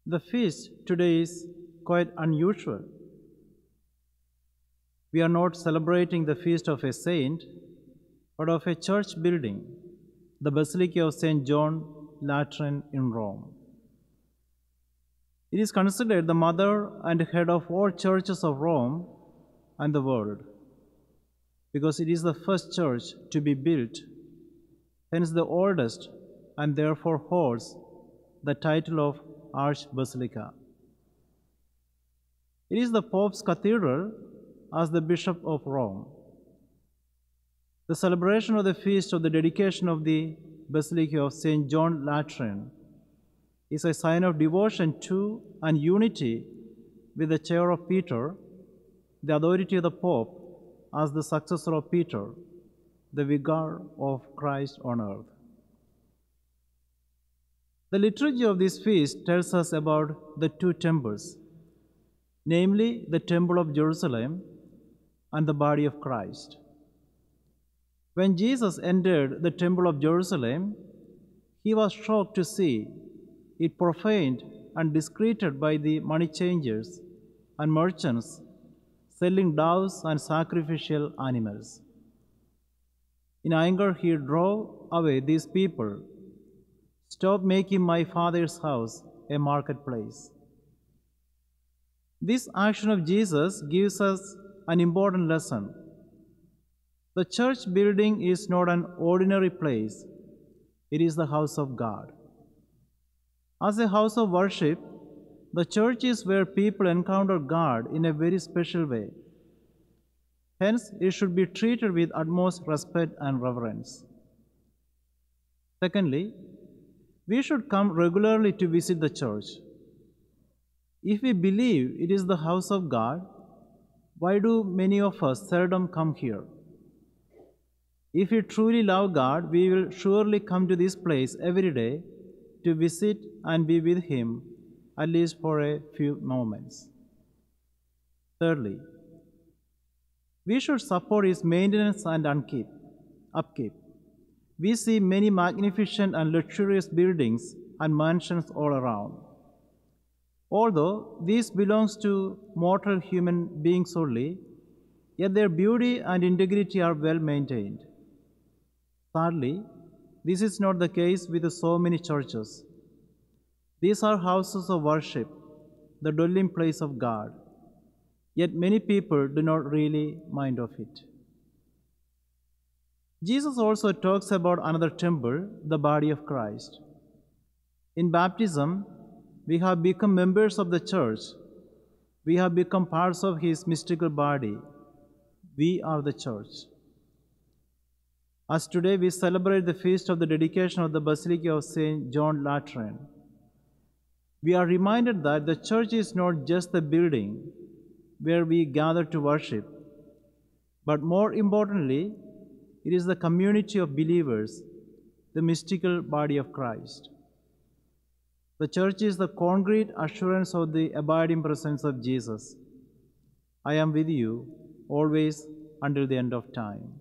The feast today is quite unusual. We are not celebrating the feast of a saint, but of a church building, the Basilica of St. John Lateran in Rome. It is considered the mother and head of all churches of Rome and the world, because it is the first church to be built, hence the oldest, and therefore holds the title of Archbasilica. It is the Pope's cathedral as the Bishop of Rome. The celebration of the feast of the dedication of the Basilica of St. John Lateran is a sign of devotion to and unity with the chair of Peter, the authority of the Pope as the successor of Peter, the vicar of Christ on earth. The liturgy of this feast tells us about the two temples, namely the Temple of Jerusalem and the body of Christ. When Jesus entered the Temple of Jerusalem, he was shocked to see it profaned and discreted by the money changers and merchants selling doves and sacrificial animals. In anger, he drove away these people. "Stop making my Father's house a marketplace." This action of Jesus gives us an important lesson. The church building is not an ordinary place, it is the house of God. As a house of worship, the church is where people encounter God in a very special way. Hence, it should be treated with utmost respect and reverence. Secondly, we should come regularly to visit the church. If we believe it is the house of God, why do many of us seldom come here? If we truly love God, we will surely come to this place every day to visit and be with Him, at least for a few moments. Thirdly, we should support its maintenance and upkeep. We see many magnificent and luxurious buildings and mansions all around. Although these belongs to mortal human beings only, yet their beauty and integrity are well maintained. Sadly, this is not the case with so many churches. These are houses of worship, the dwelling place of God, yet many people do not really mind of it. Jesus also talks about another temple, the body of Christ. In baptism, we have become members of the church. We have become parts of His mystical body. We are the church. As today we celebrate the feast of the dedication of the Basilica of St. John Lateran, we are reminded that the church is not just the building where we gather to worship, but more importantly, it is the community of believers, the mystical body of Christ. The church is the concrete assurance of the abiding presence of Jesus. I am with you always until the end of time.